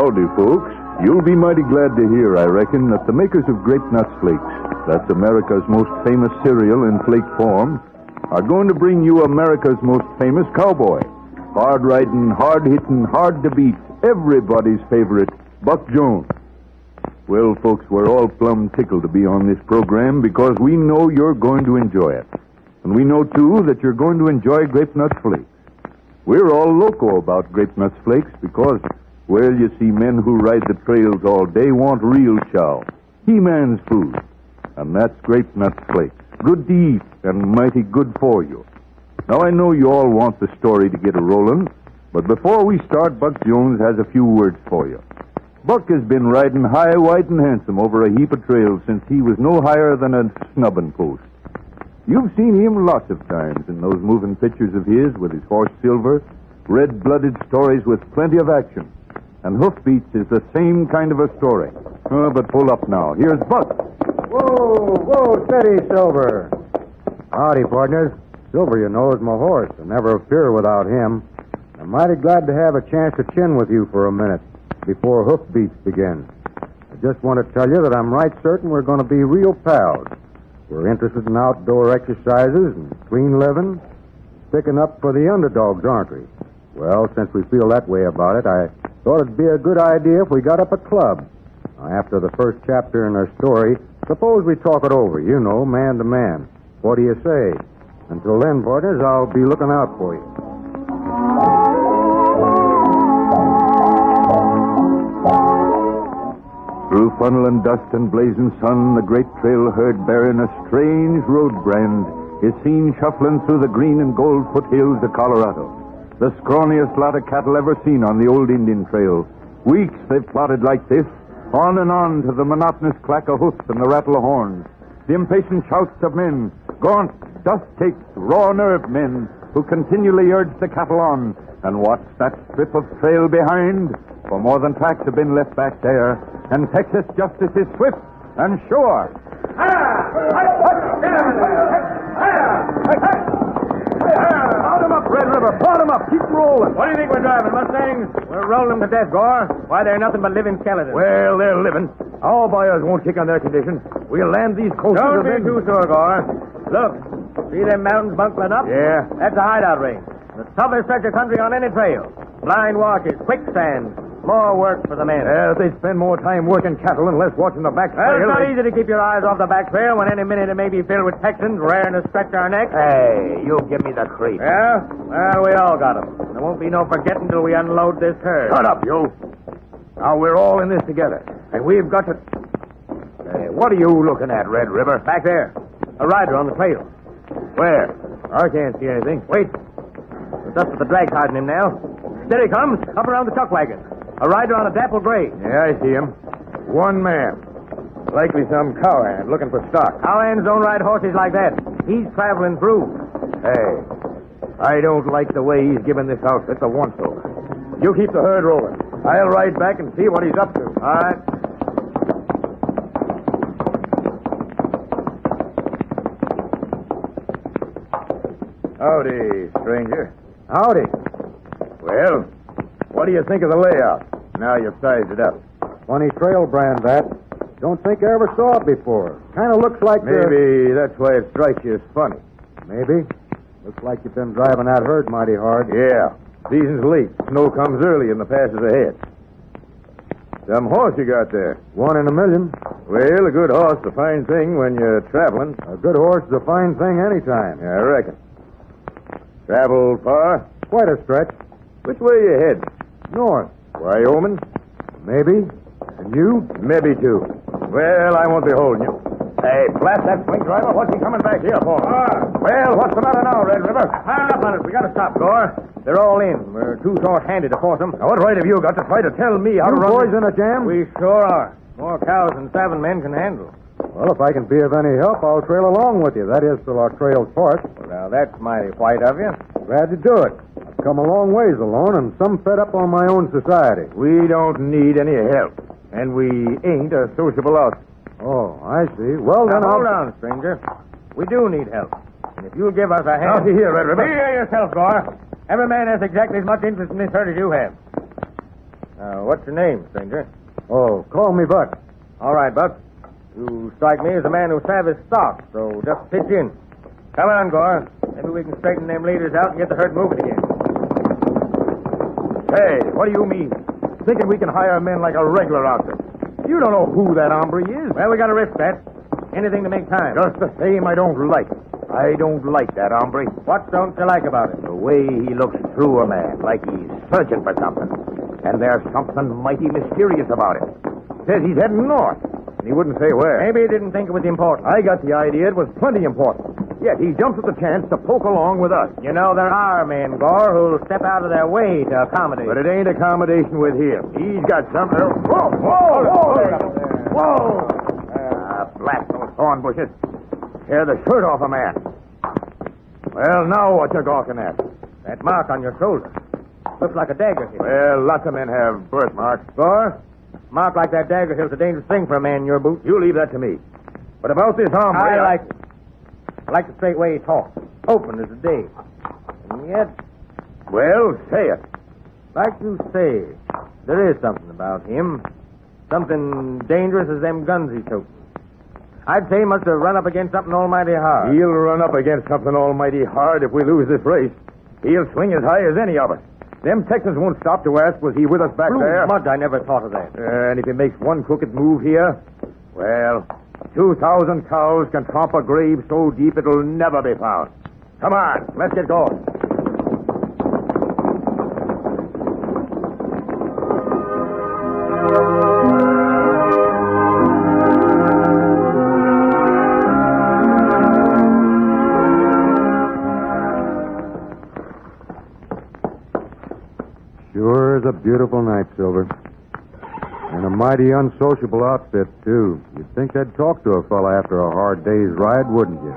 Howdy, folks. You'll be mighty glad to hear, I reckon, that the makers of Grape Nuts Flakes, that's America's most famous cereal in flake form, are going to bring you America's most famous cowboy. Hard-riding, hard-hitting, hard-to-beat, everybody's favorite, Buck Jones. Well, folks, we're all plumb tickled to be on this program because we know you're going to enjoy it. And we know, too, that you're going to enjoy Grape Nuts Flakes. We're all loco about Grape Nuts Flakes because, well, you see, men who ride the trails all day want real chow. He-Man's food. And that's Grape Nuts Flakes. Good to eat and mighty good for you. Now, I know you all want the story to get a-rolling, but before we start, Buck Jones has a few words for you. Buck has been riding high, wide, and handsome over a heap of trails since he was no higher than a snubbing post. You've seen him lots of times in those moving pictures of his with his horse Silver, red-blooded stories with plenty of action. And Hoofbeats is the same kind of a story. Oh, but pull up now. Here's Buck. Whoa, steady, Silver. Howdy, partners. Silver, you know, is my horse. I never appear without him. I'm mighty glad to have a chance to chin with you for a minute before Hoofbeats begins. I just want to tell you that I'm right certain we're going to be real pals. We're interested in outdoor exercises and clean living, sticking up for the underdogs, aren't we? Well, since we feel that way about it, I thought it'd be a good idea if we got up a club. Now, after the first chapter in our story, suppose we talk it over, you know, man to man. What do you say? Until then, partners, I'll be looking out for you. Through funnel and dust and blazing sun, the great trail herd bearing a strange road brand is seen shuffling through the green and gold foothills of Colorado. The scrawniest lot of cattle ever seen on the old Indian trail. Weeks they've plodded like this, on and on to the monotonous clack of hoofs and the rattle of horns. The impatient shouts of men, gaunt, dust-caked, raw-nerved men who continually urge the cattle on. And watch that strip of trail behind, for more than tracks have been left back there, and Texas justice is swift and sure. Prod him up, Red River. Prod him up. Keep rolling. What do you think we're driving, Mustangs? We're rolling them to death, Gore. Why, they're nothing but living skeletons. Well, they're living. Our buyers won't kick on their condition. We'll land these coasters. Don't be too sure, Gore. Look, see them mountains bunkling up? Yeah. That's a hideout range. The toughest stretch of country on any trail. Blind washes, quicksand, more work for the men. If they spend more time working cattle and less watching the back trail. Well, it's not easy to keep your eyes off the back trail when any minute it may be filled with Texans raring to stretch our necks. Hey, you give me the creep. Yeah? Well, we all got 'em. There won't be no forgetting till we unload this herd. Shut up, you. Now, we're all in this together, and we've got to... Hey, what are you looking at, Red River? Back there. A rider on the trail. Where? I can't see anything. Wait. The dust of the drag's hiding him now. There he comes, up around the chuck wagon. A rider on a dapple gray. Yeah, I see him. One man. Likely some cowhand looking for stock. Cowhands don't ride horses like that. He's traveling through. Hey, I don't like the way he's given this outfit the once-over. You keep the herd rolling. I'll ride back and see what he's up to. All right. Howdy, stranger. Howdy. Well, what do you think of the layout? Now you've sized it up. Funny trail brand, that. Don't think I ever saw it before. Kind of looks like Maybe that's why it strikes you as funny. Maybe. Looks like you've been driving that herd mighty hard. Yeah. Season's late. Snow comes early in the passes ahead. Some horse you got there. 1 in a million. Well, a good horse is a fine thing when you're traveling. A good horse is a fine thing anytime. Yeah, I reckon. Traveled far? Quite a stretch. Which way you head? North. Wyoming? Maybe. And you? Maybe too. Well, I won't be holding you. Hey, blast that swing driver. What's he coming back here for? Well, what's the matter now, Red River? Hard up on it. We got to stop, Gore. They're all in. We're too short-handed to force them. Now, what right have you got to try to tell me how to You run boys this? in a jam? We sure are. More cows than 7 men can handle. Well, if I can be of any help, I'll trail along with you. That is, till our trail's part. Well, now, that's mighty white of you. Glad to do it. I've come a long ways alone, and some fed up on my own society. We don't need any help. And we ain't a sociable outfit. Oh, I see. Well, then Now, I'll... hold on, stranger. We do need help. And if you'll give us a hand... Now, see here, Red River. See here yourself, Gore. Every man has exactly as much interest in this herd as you have. What's your name, stranger? Oh, call me Buck. All right, Buck. You strike me as a man who saves stock, so just pitch in. Come on, Gore. Maybe we can straighten them leaders out and get the herd moving again. Hey, what do you mean? Thinking we can hire men like a regular outfit. You don't know who that hombre is. Well, we got to risk that. Anything to make time. Just the same, I don't like it. I don't like that hombre. What don't you like about it? The way he looks through a man, like he's searching for something. And there's something mighty mysterious about it. Says he's heading north. And he wouldn't say where. Maybe he didn't think it was important. I got the idea it was plenty important. Yet he jumps at the chance to poke along with us. You know, there are men, Gore, who'll step out of their way to accommodate. But it ain't accommodation with him. He's got something. Whoa! Whoa! Whoa! Blast those thorn bushes. Tear the shirt off a man. Well, now what you gawking at? That mark on your shoulder. Looks like a dagger hilt. Well, lots of men have birthmarks. Gore, mark like that dagger hilt's a dangerous thing for a man in your boots. You leave that to me. But about this hombre... I like it. I like the straight way he talks. Open as the day. And yet, Well, say it. like you say, there is something about him. Something dangerous as them guns he took. I'd say he must have run up against something almighty hard. He'll run up against something almighty hard if we lose this race. He'll swing as high as any of us. Them Texans won't stop to ask, was he with us back Blue there? mud, I never thought of that. And if he makes one crooked move here, well, 2,000 cows can tromp a grave so deep it'll never be found. Come on, let's get going. Sure is a beautiful night, Silver. And a mighty unsociable outfit, too. You'd think they'd talk to a fella after a hard day's ride, wouldn't you?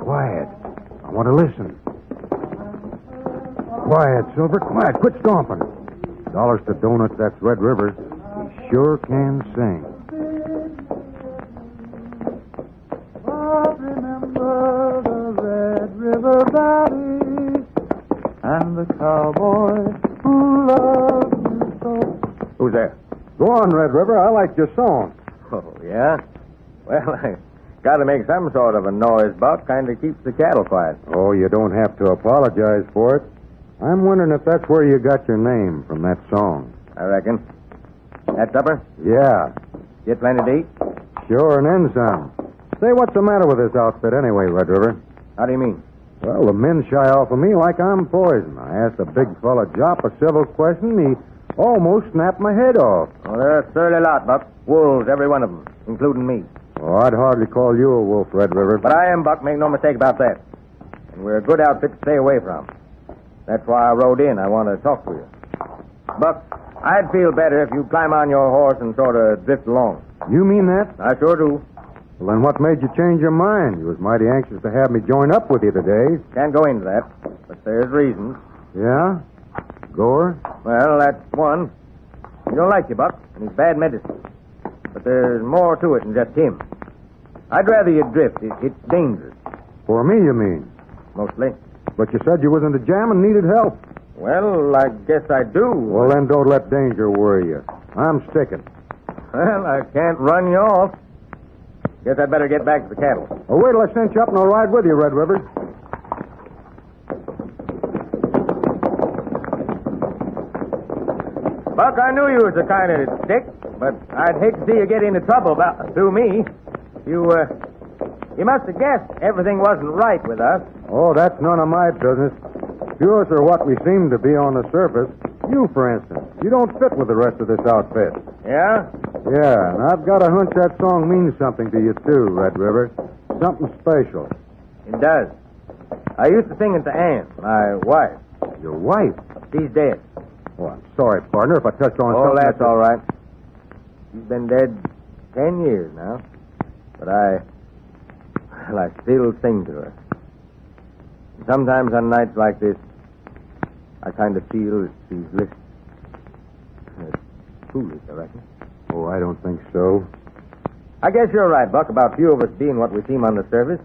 Quiet. I want to listen. Quiet, Silver, quiet. Quit stomping. Dollars to donuts, that's Red River. He sure can sing. Remember the Red River Valley and the cowboy who loved you so. Who's there? Go on, Red River. I like your song. Oh, yeah? Well, I got to make some sort of a noise, Buck. Kind of keeps the cattle quiet. Oh, you don't have to apologize for it. I'm wondering if that's where you got your name from, that song. I reckon. That supper? Yeah, Get plenty to eat? sure, and then some. Say, what's the matter with this outfit anyway, Red River? How do you mean? Well, the men shy off of me like I'm poison. I asked a big fella Jop a civil question, he almost snapped my head off. Oh, they're a surly lot, Buck. Wolves, every one of them, including me. Oh, I'd hardly call you a wolf, Red River. But I am, Buck. Make no mistake about that. And we're a good outfit to stay away from. That's why I rode in. I want to talk to you. Buck, I'd feel better if you'd climb on your horse and sort of drift along. You mean that? I sure do. Well, then what made you change your mind? You was mighty anxious to have me join up with you today. Can't go into that, but there's reasons. Yeah? Gore? Well, that's one. He don't like you, Buck, and he's bad medicine. But there's more to it than just him. I'd rather you drift. It's dangerous, For me, you mean? mostly. But you said you was in the jam and needed help. Well, I guess I do. Well, then don't let danger worry you. I'm sticking. Well, I can't run you off. Guess I'd better get back to the cattle. Oh, wait till I cinch up and I'll ride with you, Red River. Buck, I knew you was the kind of stick, but I'd hate to see you get into trouble through me. You must have guessed everything wasn't right with us. Oh, that's none of my business. Few of us are what we seem to be on the surface. You, for instance, you don't fit with the rest of this outfit. Yeah? Yeah, and I've got a hunch that song means something to you, too, Red River. Something special. It does. I used to sing it to Ann, my wife. Your wife? She's dead. Oh, I'm sorry, partner, if I touched on Oh, something... that's all right. She's been dead 10 years now. But I still sing to her. And sometimes on nights like this, I kind of feel that she's listening. It's foolish, I reckon. Oh, I don't think so. I guess you're right, Buck, about few of us being what we seem on the surface.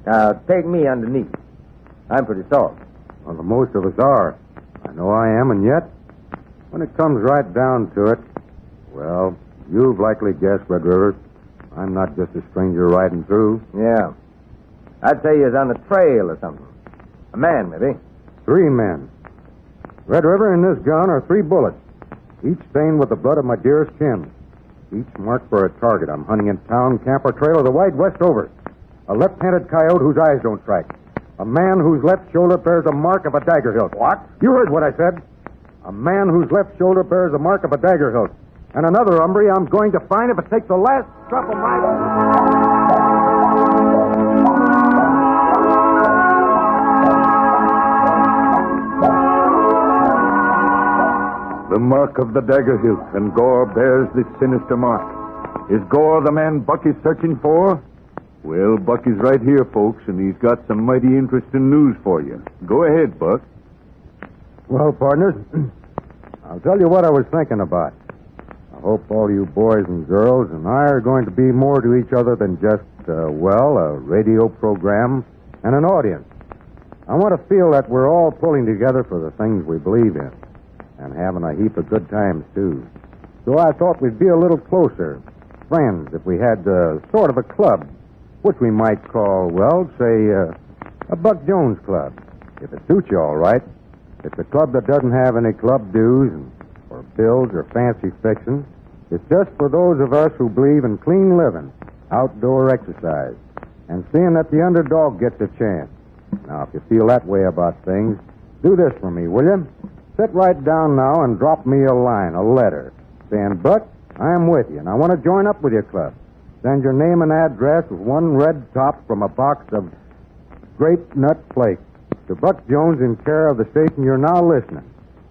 Now, take me underneath. I'm pretty soft. Well, the most of us are. I know I am, and yet... When it comes right down to it, well, you've likely guessed, Red River, I'm not just a stranger riding through. Yeah. I'd say he was on the trail or something. A man, maybe. 3 men. Red River, in this gun are 3 bullets, each stained with the blood of my dearest kin. Each marked for a target I'm hunting in town, camp, or trail of the Wide West over. A left-handed coyote whose eyes don't track. A man whose left shoulder bears the mark of a dagger hilt. What? You heard what I said. A man whose left shoulder bears the mark of a dagger hilt. And another hombre I'm going to find if it takes the last drop of my... The mark of the dagger hilt, and Gore bears this sinister mark. Is Gore the man Buck is searching for? Well, Buck is right here, folks, and he's got some mighty interesting news for you. Go ahead, Buck. Well, partners, I'll tell you what I was thinking about. I hope all you boys and girls and I are going to be more to each other than just, a radio program and an audience. I want to feel that we're all pulling together for the things we believe in and having a heap of good times, too. So I thought we'd be a little closer, friends, if we had sort of a club, which we might call, well, say, a Buck Jones Club, if it suits you all right. It's a club that doesn't have any club dues or bills or fancy fixings. It's just for those of us who believe in clean living, outdoor exercise, and seeing that the underdog gets a chance. Now, if you feel that way about things, do this for me, will you? Sit right down now and drop me a line, a letter, saying, Buck, I'm with you, and I want to join up with your club. Send your name and address with 1 red top from a box of grape nut flakes to Buck Jones in care of the station you're now listening.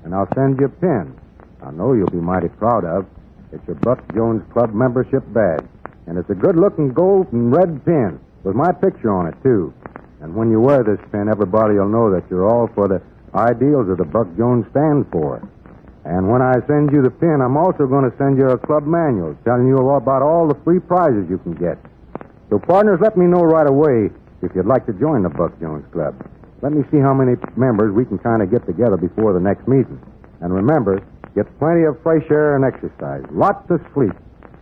And I'll send you a pin I know you'll be mighty proud of. It's your Buck Jones Club membership badge. And it's a good-looking gold and red pin with my picture on it, too. And when you wear this pin, everybody will know that you're all for the ideals that the Buck Jones stand for. And when I send you the pin, I'm also going to send you a club manual telling you about all the free prizes you can get. So, partners, let me know right away if you'd like to join the Buck Jones Club. Let me see how many members we can kind of get together before the next meeting. And remember, get plenty of fresh air and exercise, lots of sleep,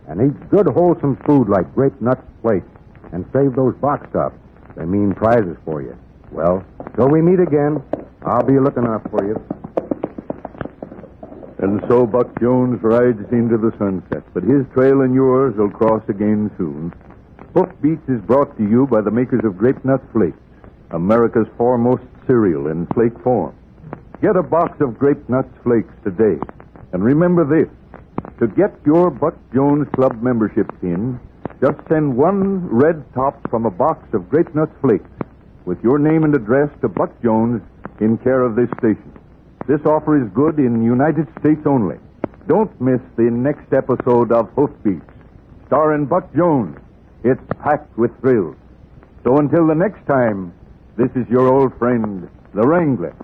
and eat good, wholesome food like grape nut flakes, and save those box tops. They mean prizes for you. Well, till we meet again, I'll be looking out for you. And so Buck Jones rides into the sunset, but his trail and yours will cross again soon. Hoofbeats is brought to you by the makers of Grape Nut Flakes, America's foremost cereal in flake form. Get a box of Grape Nuts Flakes today. And remember this, to get your Buck Jones Club membership pin, just send 1 red top from a box of Grape Nuts Flakes with your name and address to Buck Jones in care of this station. This offer is good in the United States only. Don't miss the next episode of Hoofbeats, starring Buck Jones. It's packed with thrills. So until the next time, this is your old friend, the Wrangler.